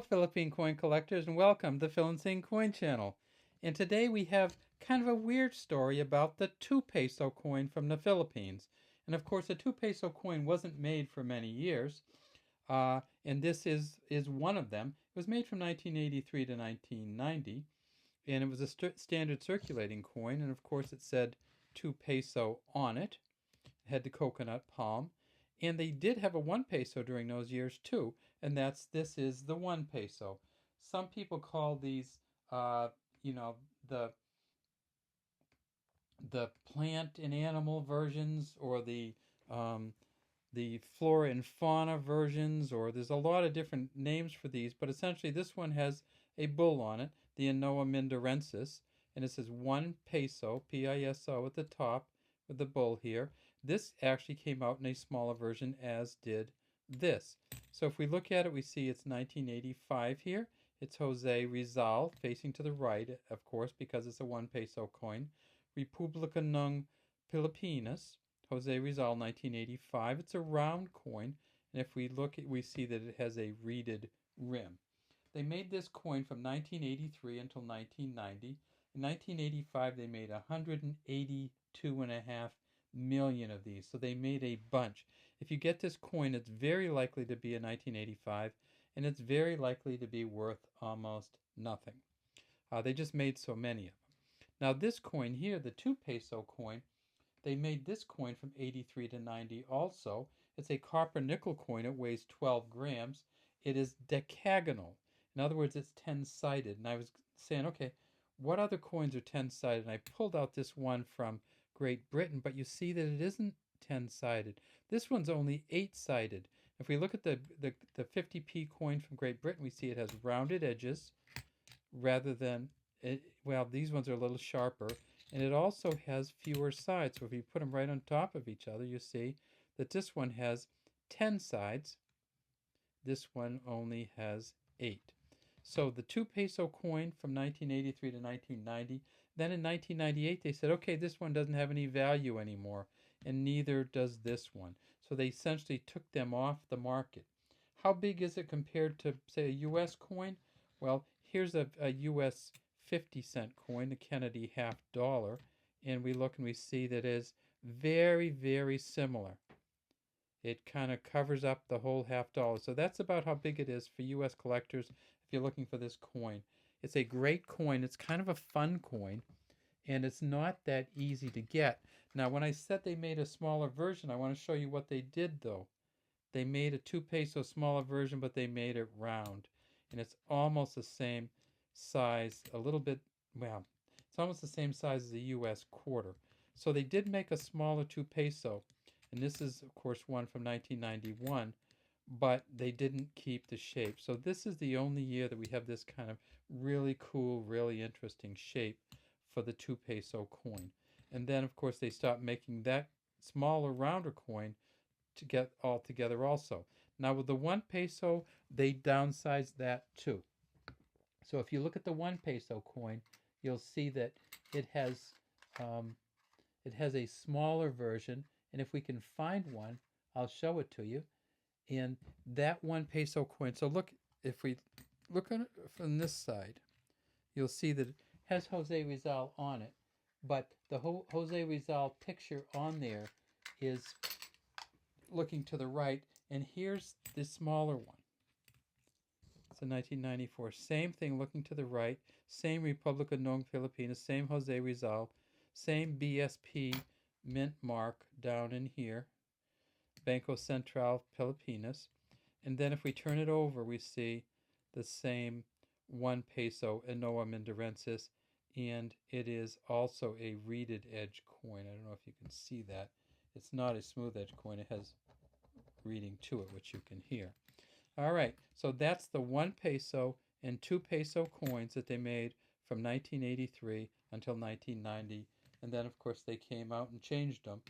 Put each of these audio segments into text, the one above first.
Philippine coin collectors, and welcome to PHILINDSING coin channel. And today we have kind of a weird story about the 2 peso coin from the Philippines. And of course, the 2 peso coin wasn't made for many years, and this is one of them. It was made from 1983 to 1990, and it was a standard circulating coin, and of course it said 2 peso on it. It had the coconut palm. And they did have a 1 peso during those years too, and this is the 1 peso. Some people call these, you know, the plant and animal versions, or the flora and fauna versions, or there's a lot of different names for these, but essentially this one has a bull on it, the Anoa mindorensis, and it says 1 peso, P-I-S-O at the top, with the bull here. This actually came out in a smaller version, as did this. So if we look at it, we see it's 1985 here. It's Jose Rizal, facing to the right, of course, because it's a 1 peso coin. Republica ng Pilipinas, Jose Rizal, 1985. It's a round coin, and if we look, we see that it has a reeded rim. They made this coin from 1983 until 1990. In 1985, they made 182.5 million of these, so they made a bunch. If you get this coin, it's very likely to be a 1985, and it's very likely to be worth almost nothing. They just made so many of them. Now this coin here, the 2 peso coin, they made this coin from 83 to 90 also. It's a copper nickel coin. It weighs 12 grams. It is decagonal. In other words, it's 10-sided. And I was saying, okay, what other coins are 10-sided? And I pulled out this one from Great Britain, but you see that it isn't 10-sided. This one's only 8-sided. If we look at the 50p coin from Great Britain, we see it has rounded edges rather than, well, these ones are a little sharper. And it also has fewer sides. So if you put them right on top of each other, you see that this one has 10 sides. This one only has 8. So the 2 peso coin from 1983 to 1990. Then in 1998, they said, okay, this one doesn't have any value anymore, and neither does this one. So they essentially took them off the market. How big is it compared to, say, a U.S. coin? Well, here's a U.S. 50-cent coin, the Kennedy $half, and we look and we see that it is very, very similar. It kind of covers up the whole $half. So that's about how big it is for U.S. collectors if you're looking for this coin. It's a great coin. It's kind of a fun coin, and it's not that easy to get. Now, when I said they made a smaller version, I want to show you what they did, though. They made a 2 peso smaller version, but they made it round, and it's almost the same size, a little bit, well, it's almost the same size as a U.S. quarter. So they did make a smaller 2 peso, and this is, of course, one from 1991, but they didn't keep the shape. So this is the only year that we have this kind of really cool, really interesting shape for the 2 peso coin. And then, of course, they stopped making that smaller, rounder coin to get all together also. Now with the 1 peso, they downsized that too. So if you look at the 1 peso coin, you'll see that it has a smaller version, and if we can find one, I'll show it to you. And that 1 peso coin, so look, if we look on it from this side, you'll see that it has Jose Rizal on it, but the Jose Rizal picture on there is looking to the right, and here's the smaller one. It's a 1994. Same thing, looking to the right. Same Republica ng Pilipinas. Same Jose Rizal. Same BSP mint mark down in here. Banco Central Pilipinas. And then if we turn it over, we see the same 1 peso Anoa mindorensis. And it is also a reeded edge coin. I don't know if you can see that. It's not a smooth edge coin. It has reading to it, which you can hear. All right, so that's the 1 peso and 2 peso coins that they made from 1983 until 1990. And then, of course, they came out and changed them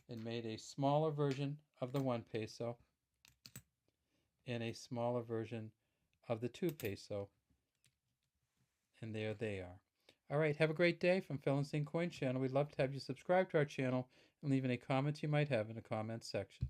and made a smaller version of the 1 peso and a smaller version of the 2 peso. And there they are. All right, have a great day from PHILINDSING Coin Channel. We'd love to have you subscribe to our channel and leave any comments you might have in the comments section.